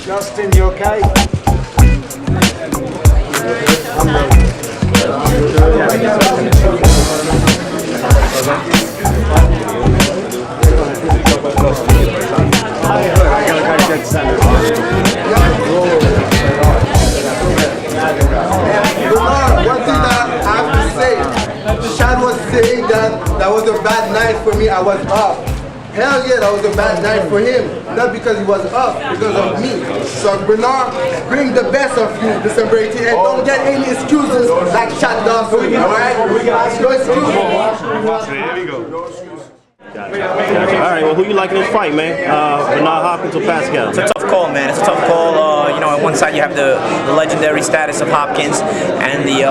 Justin, you okay? One thing that I have to say, Shad was saying that was a bad night for me, I was up. Hell yeah, that was a bad night for him. Not because he was up, because of me. So Bernard, bring the best of you December 18th and don't get any excuses like Shad does for you, alright? No excuses. There we go. Gotcha. All right, well, who you like in this fight, man? Bernard Hopkins or Pascal? It's a tough call, man. It's a tough call. You know, on one side you have the legendary status of Hopkins and the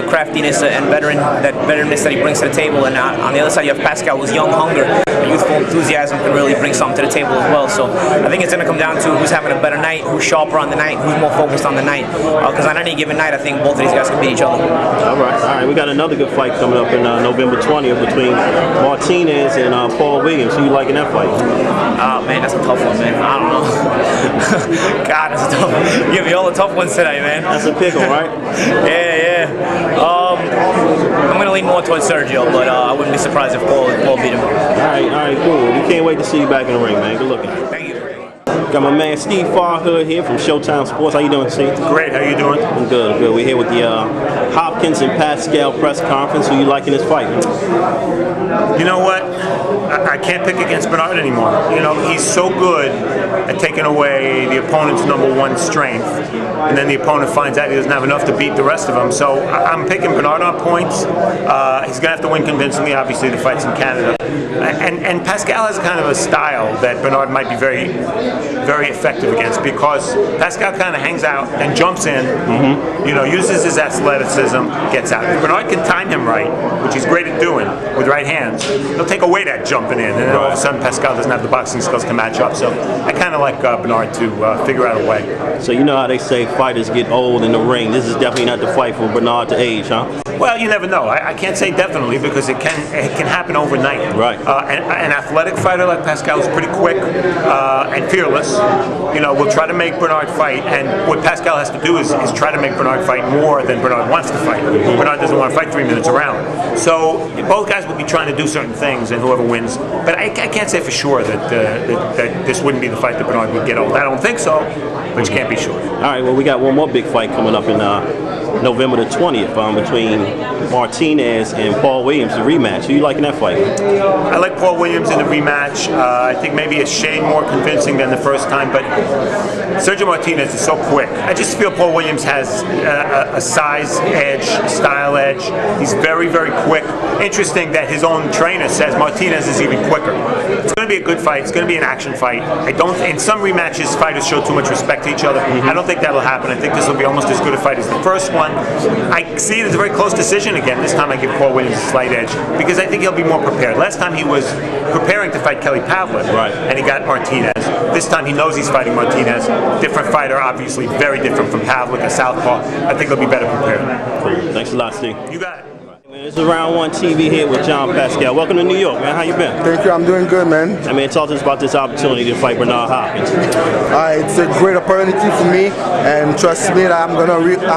craftiness and veteranness that he brings to the table, and on the other side you have Pascal, who's young hunger, youthful enthusiasm, can really bring something to the table as well. So I think it's going to come down to who's having a better night, who's sharper on the night, who's more focused on the night. Because on any given night, I think both of these guys can beat each other. All right. We got another good fight coming up in November 20th between Martinez and Paul Williams. Who you like in that fight? Oh man, that's a tough one, man. I don't know. God, that's a tough one. You give me all the tough ones today, man. That's a pickle, right? Yeah. I'm gonna lean more towards Sergio, but I wouldn't be surprised if Paul beat him. All right, cool. We can't wait to see you back in the ring, man. Good looking. Thank you. Got my man Steve Farhood here from Showtime Sports. How you doing, Steve? Great. How you doing? I'm good. We're here with the Hopkins and Pascal press conference. Who you like in this fight? You know what? I can't pick against Bernard anymore. You know, he's so good at taking away the opponent's #1 strength, and then the opponent finds out he doesn't have enough to beat the rest of them. So I'm picking Bernard on points. He's going to have to win convincingly. Obviously, the fight's in Canada. And Pascal has kind of a style that Bernard might be very, very effective against, because Pascal kind of hangs out and jumps in, you know, uses his athleticism, gets out. If Bernard can time him right, which he's great at doing with right hands, he'll take away that jumping in, and then all of a sudden Pascal doesn't have the boxing skills to match up. So I kind of like Bernard to figure out a way. So you know how they say fighters get old in the ring. This is definitely not the fight for Bernard to age, huh? Well, you never know. I can't say definitely, because it can happen overnight. Right. An athletic fighter like Pascal is pretty quick and fearless. You know, will try to make Bernard fight, and what Pascal has to do is try to make Bernard fight more than Bernard wants to fight. Bernard doesn't want to fight 3 minutes around. So both guys will be trying to do certain things, and whoever wins. But I can't say for sure that this wouldn't be the fight that Bernard would get old. I don't think so, but you can't be sure. All right, well, we got one more big fight coming up in November the 20th between Martinez and Paul Williams, the rematch. Who you like in that fight? I like Paul Williams in the rematch. I think maybe a shade more convincing than the first time, but Sergio Martinez is so quick. I just feel Paul Williams has a size edge, style edge. He's very, very quick. Interesting that his own trainer says Martinez is even quicker. It's going to be a good fight. It's going to be an action fight. In some rematches, fighters show too much respect to each other. I don't think that'll happen. I think this will be almost as good a fight as the first one. I see it as a very close decision again. This time I give Paul Williams a slight edge, because I think he'll be more prepared. Last time he was preparing to fight Kelly Pavlik, and he got Martinez. This time he knows he's fighting Martinez. Different fighter, obviously very different from Pavlik, a southpaw. I think he'll be better prepared. Cool. Thanks a lot, Steve. You got it. This is Round 1 TV here with John Pascal. Welcome to New York, man. How you been? Thank you, I'm doing good, man. I mean, talk to us about this opportunity to fight Bernard Hopkins. It's a great opportunity for me, and trust me that I'm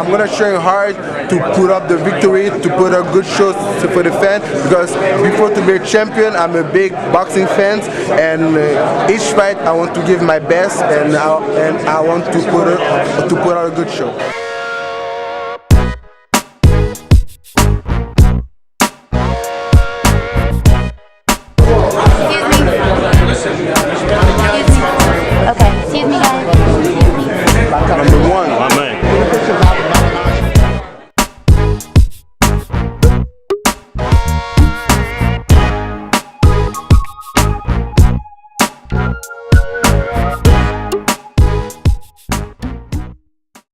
gonna train hard to put up the victory, to put a good show for the fans, because before to be a champion, I'm a big boxing fan, and each fight I want to give my best, and I want to put out a good show.